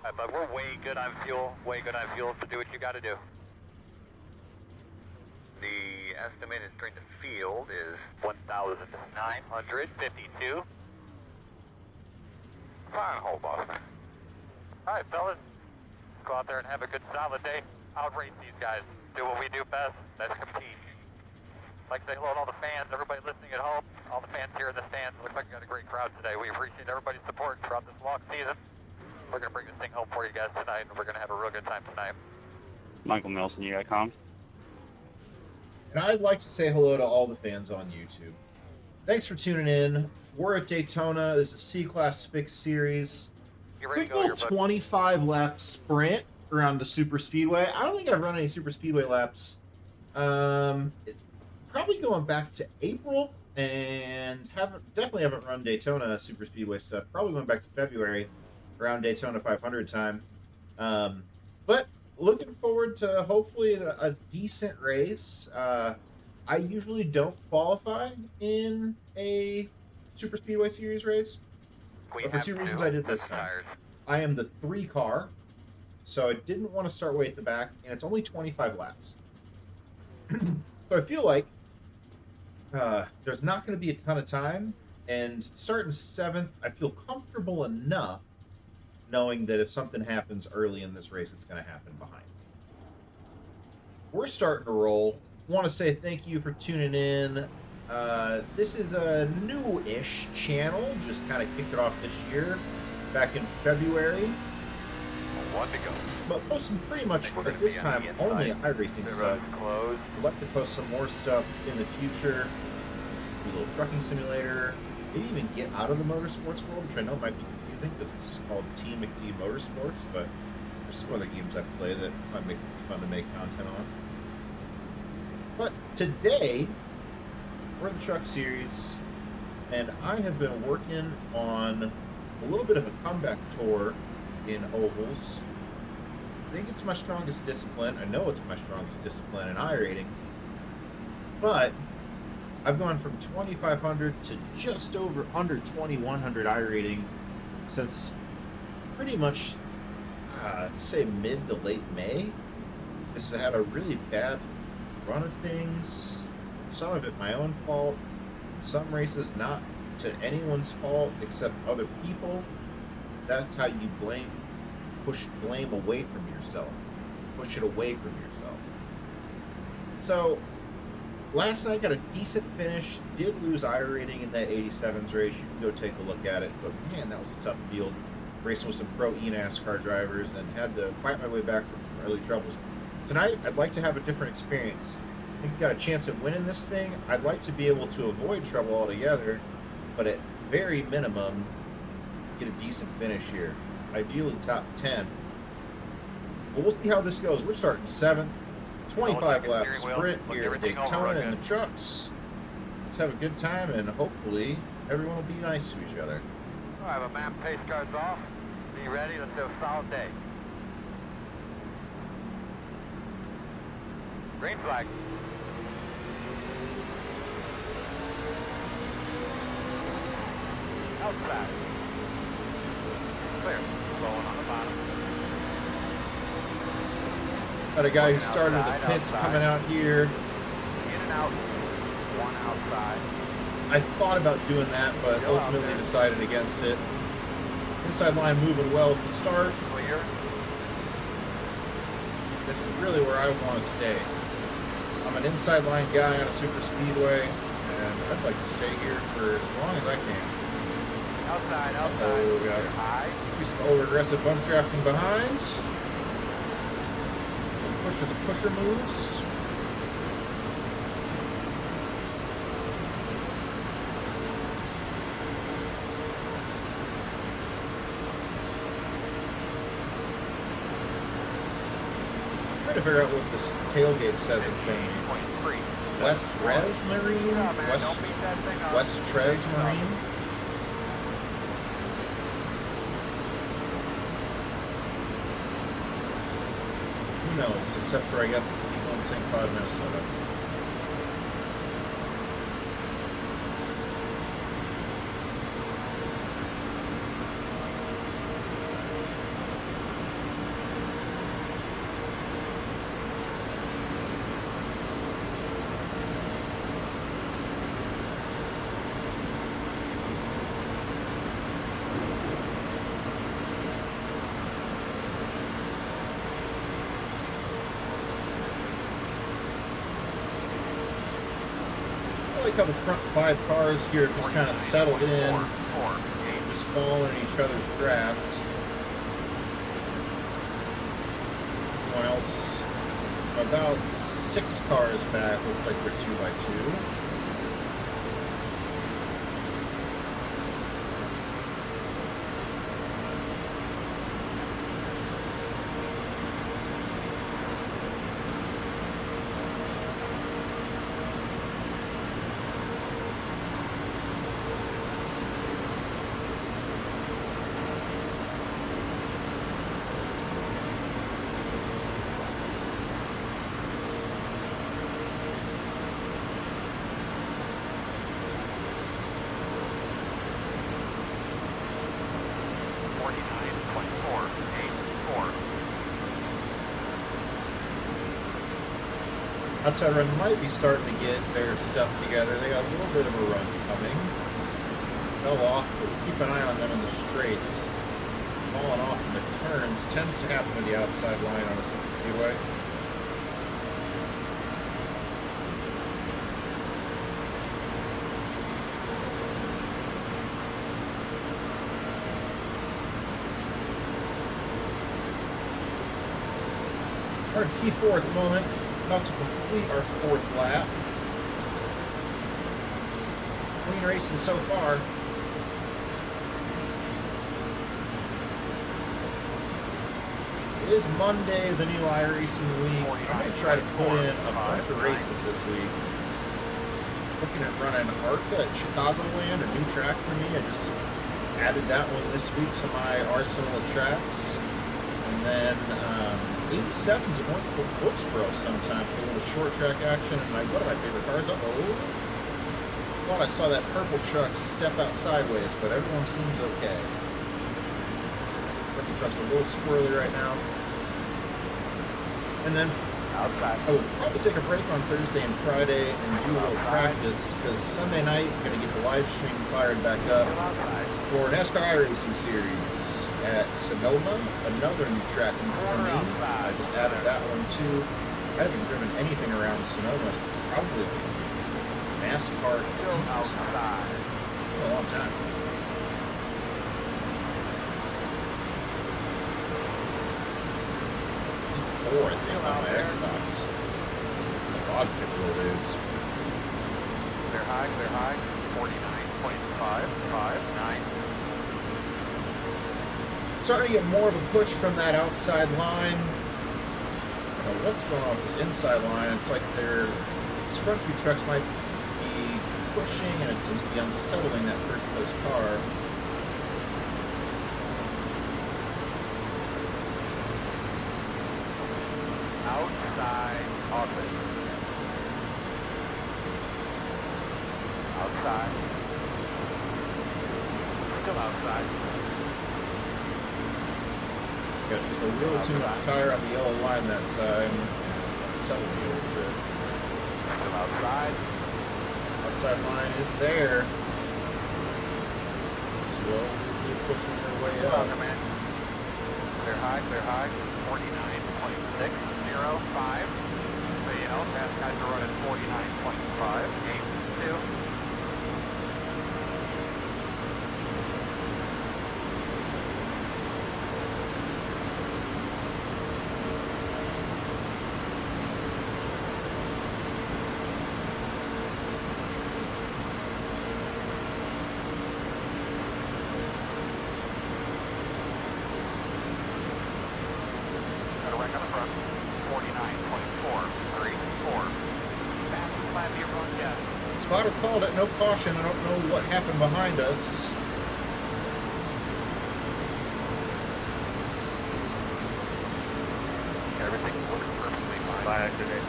Alright, but we're way good on fuel, so do what you gotta do. The estimated strain to field is 1,952. Fine, hold, boss. Alright, fellas. Go out there and have a good solid day. Outrace these guys. Do what we do best. That's compete. Like to say hello to all the fans, everybody listening at home, all the fans here in the stands. Looks like we got a great crowd today. We appreciate everybody's support throughout this long season. We're going to bring this thing home for you guys tonight, and we're going to have a real good time tonight. Michael Nelson, you got comms? And I'd like to say hello to all the fans on YouTube. Thanks for tuning in. We're at Daytona. This is C Class Fixed Series. Quick little 25-lap sprint around the super speedway. I don't think I've run any super speedway laps. Probably going back to April, and definitely haven't run Daytona super speedway stuff. Probably went back to February around Daytona 500 time. But looking forward to hopefully a decent race. I usually don't qualify in a super speedway series race. But for two reasons I did this time. I am the 3 car, so I didn't want to start way at the back, and it's only 25 laps. So I feel like there's not going to be a ton of time, and starting 7th, I feel comfortable enough knowing that if something happens early in this race, it's going to happen behind. We're starting to roll. Want to say thank you for tuning in. This is a new-ish channel, just kind of kicked it off this year, back in February. One to go. But posting pretty much at this time only iRacing stuff. I'd like to post some more stuff in the future. Do a little trucking simulator. Maybe even get out of the motorsports world, which I know might be confusing because it's called Team McD Motorsports, but there's some other games I play that might make it fun to make content on. But today, we're in the truck series, and I have been working on a little bit of a comeback tour in ovals. I think it's my strongest discipline. I know it's my strongest discipline in iRating. But I've gone from 2,500 to just under 2,100 iRating since pretty much, say mid to late May. Just had a really bad run of things. Some of it my own fault. Some races not to anyone's fault except other people. That's how you push blame away from yourself. Push it away from yourself. So, last night got a decent finish. Did lose iRating in that 87s race. You can go take a look at it. But man, that was a tough field. Racing with some pro NASCAR drivers and had to fight my way back from some early troubles. Tonight, I'd like to have a different experience. I think I got a chance at winning this thing. I'd like to be able to avoid trouble altogether, but at very minimum, get a decent finish here. Ideally top 10. But we'll see how this goes. We're starting 7th. 25 lap sprint here at Daytona in the trucks. Let's have a good time, and hopefully everyone will be nice to each other. All right, my man, pace car's off. Be ready. Let's do a solid day. Green flag. Outside. Clear. Blowing on the bottom. Got a guy who started in the pits coming out here. In and out. One outside. I thought about doing that, but ultimately decided against it. Inside line moving well at the start. Clear. This is really where I want to stay. I'm an inside line guy on a super speedway, and I'd like to stay here for as long as I can. Outside. Oh, we got high. Do some over-aggressive bump drafting behind. Some pusher moves. Trying to figure out what this tailgate says from West Res Marine? West Tres Marine? Who knows, except for, I guess, people in St. Cloud, Minnesota. like how the front 5 cars here just kind of settled in, just following each other's drafts. Everyone else about 6 cars back, looks like we're 2x2. Outside Run might be starting to get their stuff together. They got a little bit of a run coming. Fell off, but keep an eye on them in the straights. Falling off in the turns tends to happen with the outside line on a super speedway. We're in P4 at the moment. About to complete our 4th lap. Clean racing so far. It is Monday, the new iRacing week. I'm going to try to put in a bunch of races this week. Looking at running ARCA at Chicagoland, a new track for me. I just added that one this week to my arsenal of tracks. And then 87's at North Wilkesboro sometime for a little short track action. And one of my favorite cars. Uh-oh. Thought I saw that purple truck step out sideways, but everyone seems okay. Purple truck's a little squirrely right now. And then outside, I will probably take a break on Thursday and Friday and do a little practice, because Sunday night I'm going to get the live stream fired back up for NASCAR iRacing Series at Sonoma, another new track for me. I just added that one too. I haven't driven anything around Sonoma since probably NASCAR for a long time. I think on my Xbox. The Logitech world is. Clear high, 49.559. Starting to get more of a push from that outside line. I don't know what's going on with this inside line. It's like these front 2 trucks might be pushing, and it seems to be unsettling that first place car. Outside, office. Outside. Still outside. Got just a little too much tire on the yellow line that side. Settled me a little bit. Still outside. Outside line is there. Slowly pushing their way up. Clear high, 49.605. So you know, fast guys are running 49.5, 8.2. Spotter called it, no caution. I don't know what happened behind us. Everything looks perfectly fine. By accident.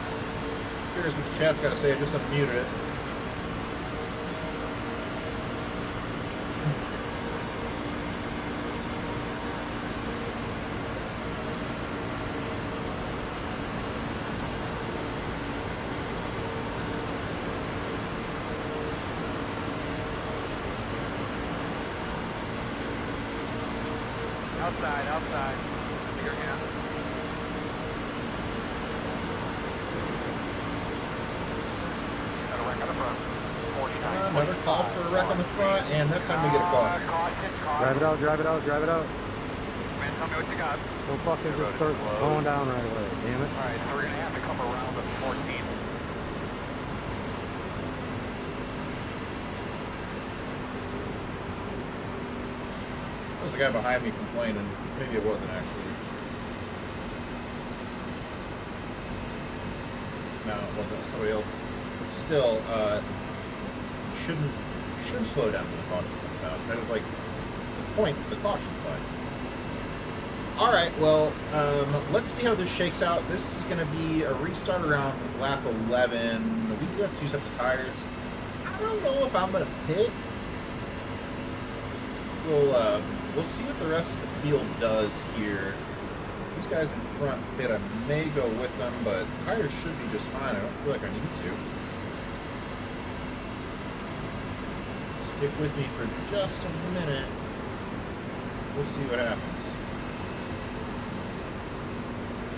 Here's what the chat's got to say. I just unmuted it. Outside. Your hand. Got a wreck on the front. Another call for a wreck on the front, and that time we get a caution. Drive it out, drive it out, drive it out. Man, tell me what you got. Don't fucking just start going down right away, damn it. Alright, so we're gonna have to come around the 14th. There's a guy behind me complaining. Maybe it wasn't actually. No, it wasn't. It was somebody else. But still, shouldn't slow down when the caution comes out. That was like the point of the caution flag. All right, well, let's see how this shakes out. This is going to be a restart around lap 11. We do have 2 sets of tires. I don't know if I'm going to pit. We'll see what the rest of the field does here. These guys in front pit, I may go with them, but tires should be just fine. I don't feel like I need to. Stick with me for just a minute. We'll see what happens.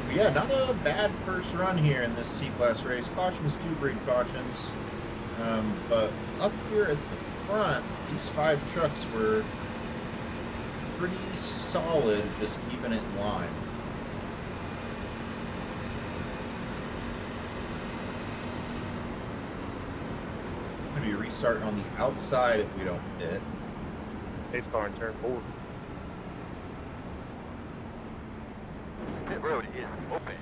But yeah, not a bad first run here in this C Class race. Cautions, 2 green cautions. But up here at the front, these 5 trucks were pretty solid, just keeping it in line. Going to be restarting on the outside if we don't hit. Pace car in turn 4. Pit road is open.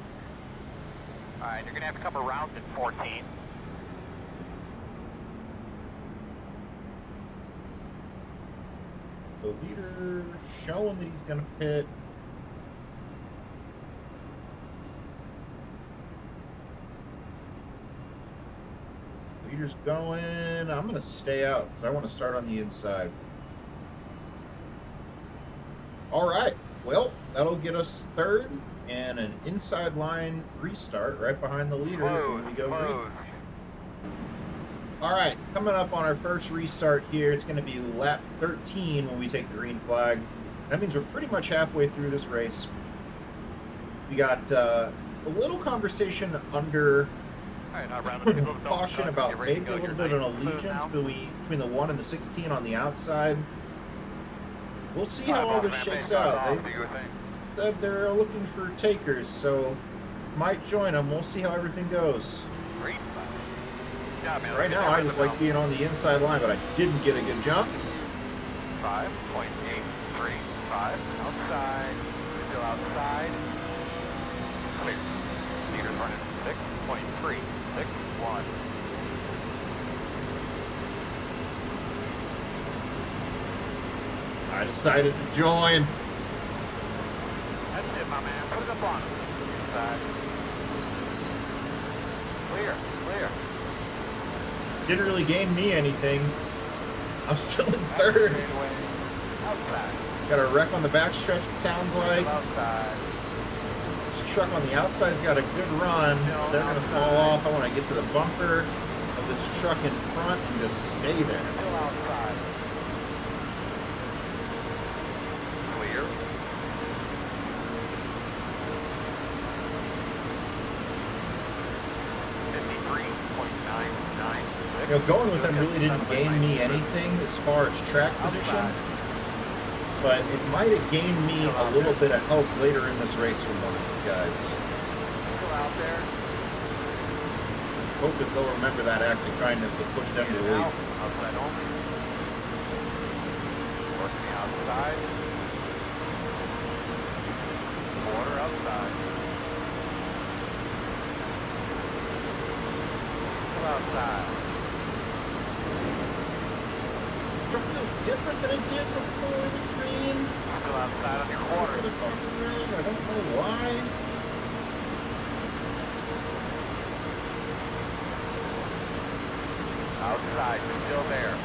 Alright, you're gonna have to come around in 14. The leader showing that he's going to pit. Leader's going. I'm going to stay out because I want to start on the inside. All right. Well, that'll get us third and an inside line restart right behind the leader when we go green. All right, coming up on our first restart here, it's going to be lap 13 when we take the green flag. That means we're pretty much halfway through this race. We got a little conversation under caution about maybe a little bit of an allegiance between the 1 and the 16 on the outside. We'll see how all this shakes out. They said they're looking for takers, so might join them. We'll see how everything goes. Right now, I just like being on the inside line, but I didn't get a good jump. 5.835 outside, still outside. Clear. Leader's running 6.361. I decided to join. That's it, my man. Put it up on him. Inside. Clear, clear. Didn't really gain me anything. I'm still in third. Got a wreck on the backstretch, it sounds like. This truck on the outside's got a good run. They're going to fall off. I want to get to the bumper of this truck in front and just stay there. Clear. You know, going with them really didn't gain me anything as far as track position, but it might have gained me a little bit of help later in this race from one of these guys. Still out there. Hope that they'll remember that act of kindness that pushed them to the lead. Outside only. Working outside. Quarter outside. Still outside. Truck feels different than it did before the green. Still outside on your quarter. The caution ring. I don't know why. Outside, still there.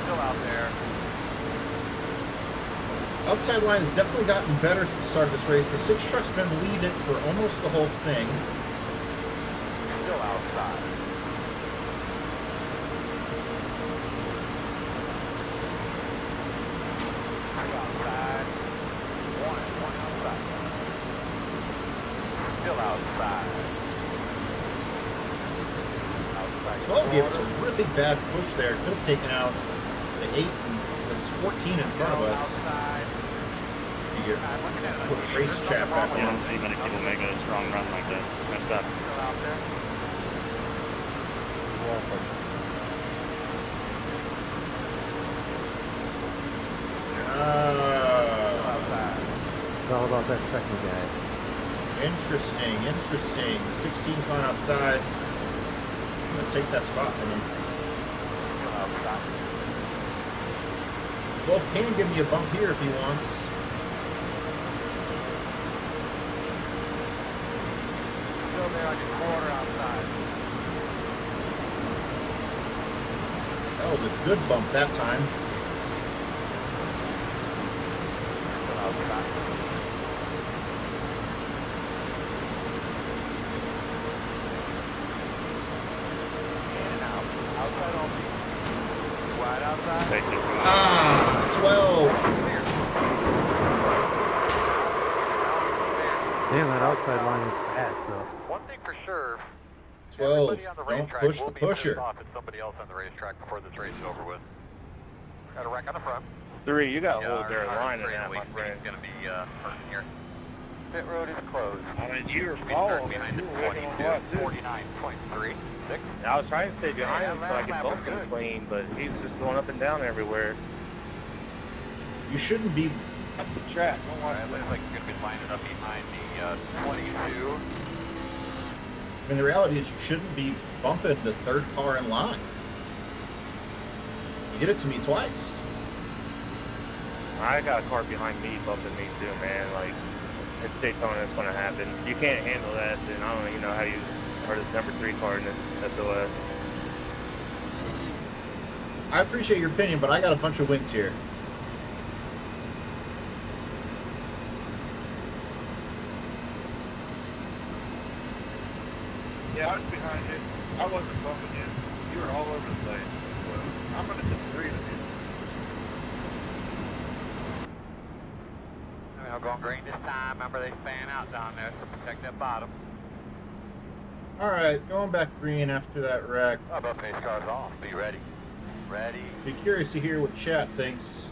Still out there. Outside line has definitely gotten better since the start of this race. The 6 truck's been leading it for almost the whole thing. Still outside. Still outside. One outside. Still outside. 12 gave us a really bad push there. Could have taken out the 8 and the 14 in front of us. You put a race chat back You on. don't see many people make a strong run like that. Messed up. It's all about that second guy. Interesting, interesting. The 16's gone outside. I'm going to take that spot from him. Well, can give me a bump here if he wants. Still there like a quarter outside. That was a good bump that time. Still outside. In and out. Outside only. Wide outside. Take it. Ah, 12. Damn, that outside line is bad, so. One thing for sure, 12. everybody on the Don't racetrack push will the be pusher. pissed off at somebody else on the racetrack before this race is over with. Got a wreck on the front. 3, you got a Yeah, hold there our line in train that, my week's friend. going to be hurting here. Pit road is closed. I mean, you were Should be starting following. behind You the were waiting on what, 22, too? 49.3, 6. I was trying to stay behind Yeah, him so I last could lap both was him good. clean, but he's just going up and down everywhere. You shouldn't be. Up the track. All right, looks like you're going to be lining up behind the 22. I mean, the reality is you shouldn't be bumping the third car in line. You did it to me twice. I got a car behind me bumping me too, man. Like, it's Daytona, it's going to happen. You can't handle that, then I don't even know how you are this number 3 car in this SOS. I appreciate your opinion, but I got a bunch of wins here. Yeah, I was behind you. I wasn't bumping you. You were all over the place. So I'm going to disagree with you. I mean, I'll go green this time. Remember, they fan out down there, so protect that bottom. Alright, going back green after that wreck. Oh, both pace cars off. Be ready. Ready. Be curious to hear what chat thinks.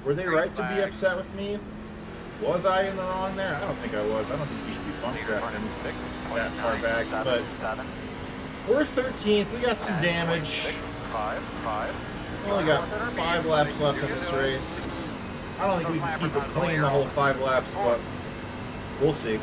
Were they right to be upset with me? Was I in the wrong there? I don't think I was. I don't think you should be bump tracking that far back. But we're 13th. We got some damage. We only got 5 laps left in this race. I don't think we can keep it clean the whole 5 laps, but we'll see.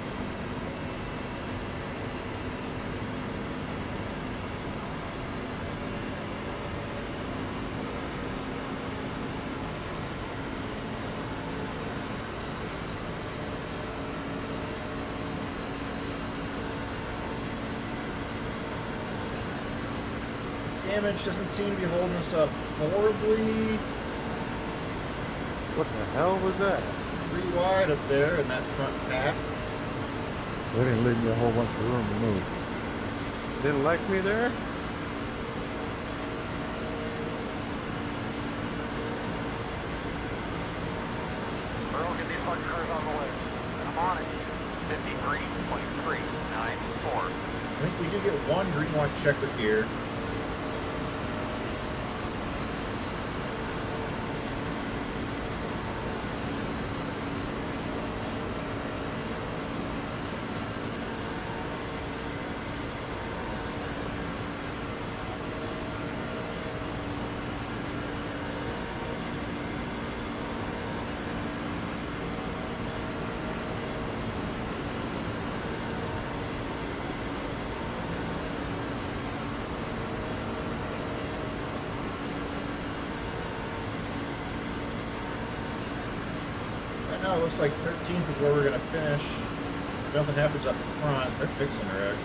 Damage doesn't seem to be holding us up horribly. What the hell was that? 3 wide up there in that front pack. They didn't leave me a whole bunch of room to move. Didn't like me there? Earl, get these fucking cars on the way. I'm on it. 53.394. I think we do get 1 green white checker here. Right now it looks like 13th is where we're going to finish. If nothing happens up front, they're fixing the wreck.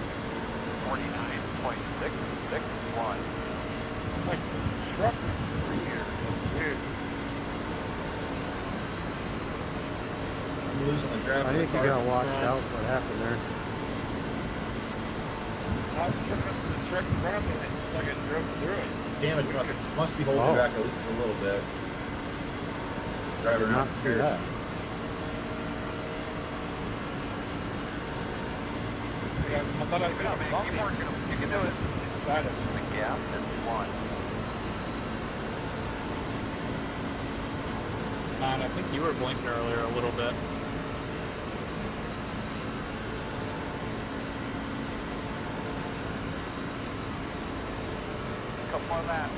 49.661. Like, truck here. Weird. I'm losing the draft. I think you gotta watch out what happened there. I was coming up to the truck in front of me and it's like I drove through it. Damage must be holding Oh. back at least a little bit. Driving Not around too bad. I thought I Keep it could up, man. Keep working them. You can do it. Got it. The gap is 1. And I think you were blinking earlier a little bit. Couple more laps.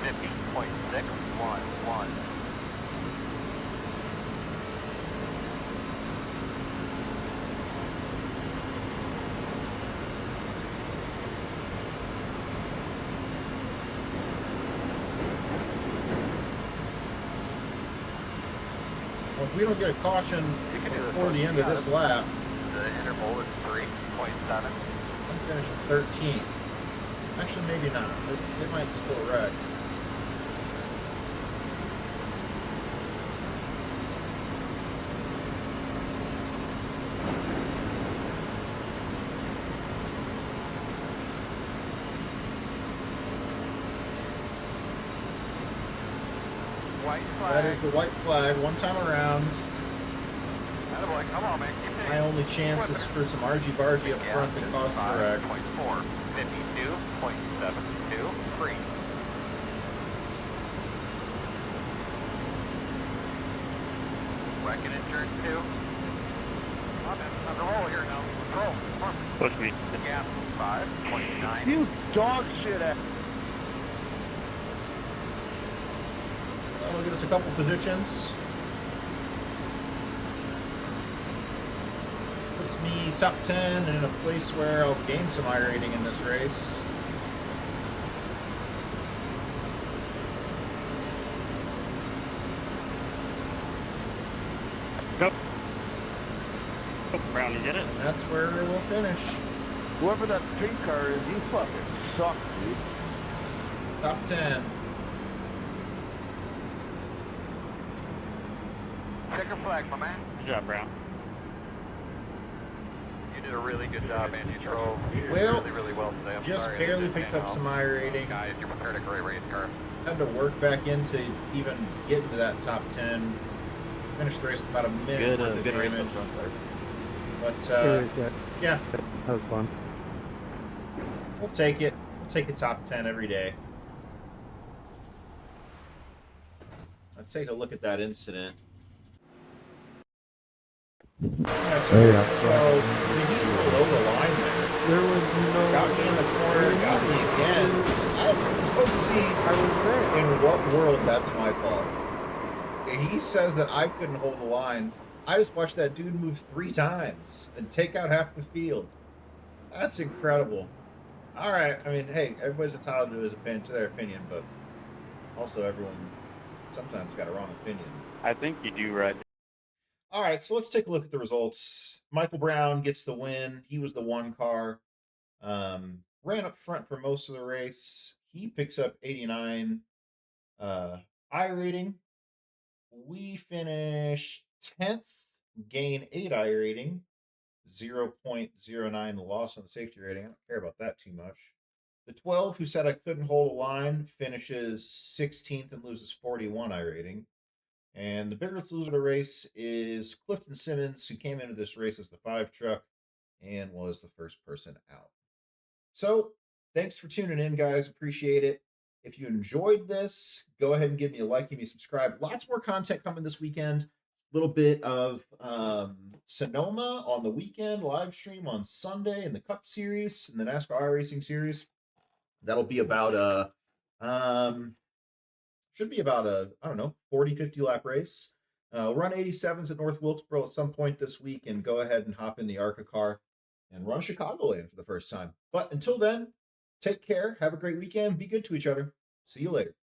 50.611. Well, if we don't get a caution before the end of this lap, The interval is 3.7. I'm finishing 13th. Actually, maybe not. It might still wreck. White flag. That is the white flag. One time around. Attaboy, come on, man. Keep it. My only chance is for some argy-bargy up front that causes the wreck. 5.4. 52.723. Wrecking in turn 2. Come on, man. Time to roll here now. Let's roll. Come on. Push me. The gap 5.29. You dog shit ass. That'll get us a couple positions. Puts me top 10 and in a place where I'll gain some iRating in this race. Go. Brown, you get it? And that's where we'll finish. Whoever that pink car is, you fucking suck, dude. Top 10. Checker flag, my man. Good job, Brown. You did a really good job, man. You drove Well, really, really well today. I'm just sorry barely that didn't picked up pan some out. iRating. Guys, you prepared a great race car. Had to work back in to even get into that top 10. Finished the race with about a minute's worth of Good race damage. up front there. But, yeah, That was fun. we'll take it. We'll take a top 10 every day. Let's take a look at that incident. Yeah, so Yeah. here's the 12. I mean, he's rolled over the line there. There was no. Got me in the corner, got me again. Let's see I was there. in what world that's my fault. And he says that I couldn't hold the line. I just watched that dude move 3 times and take out half the field. That's incredible. All right. I mean, hey, everybody's entitled to their opinion, but also everyone sometimes got a wrong opinion. I think you do right. All right, so let's take a look at the results. Michael Brown gets the win. He was the 1 car. Ran up front for most of the race. He picks up 89 iRating. We finished 10th, gain 8 iRating, 0.09 the loss on the safety rating. I don't care about that too much. The 12, who said I couldn't hold a line, finishes 16th and loses 41 iRating. And the biggest loser of the race is Clifton Simmons, who came into this race as the 5 truck and was the first person out. So, thanks for tuning in, guys. Appreciate it. If you enjoyed this, go ahead and give me a like, give me a subscribe. Lots more content coming this weekend. A little bit of Sonoma on the weekend, live stream on Sunday in the Cup Series, in the NASCAR iRacing Series. That'll be about should be about a, I don't know, 40, 50 lap race. Run 87s at North Wilkesboro at some point this week and go ahead and hop in the ARCA car and run Chicagoland for the first time. But until then, take care. Have a great weekend. Be good to each other. See you later.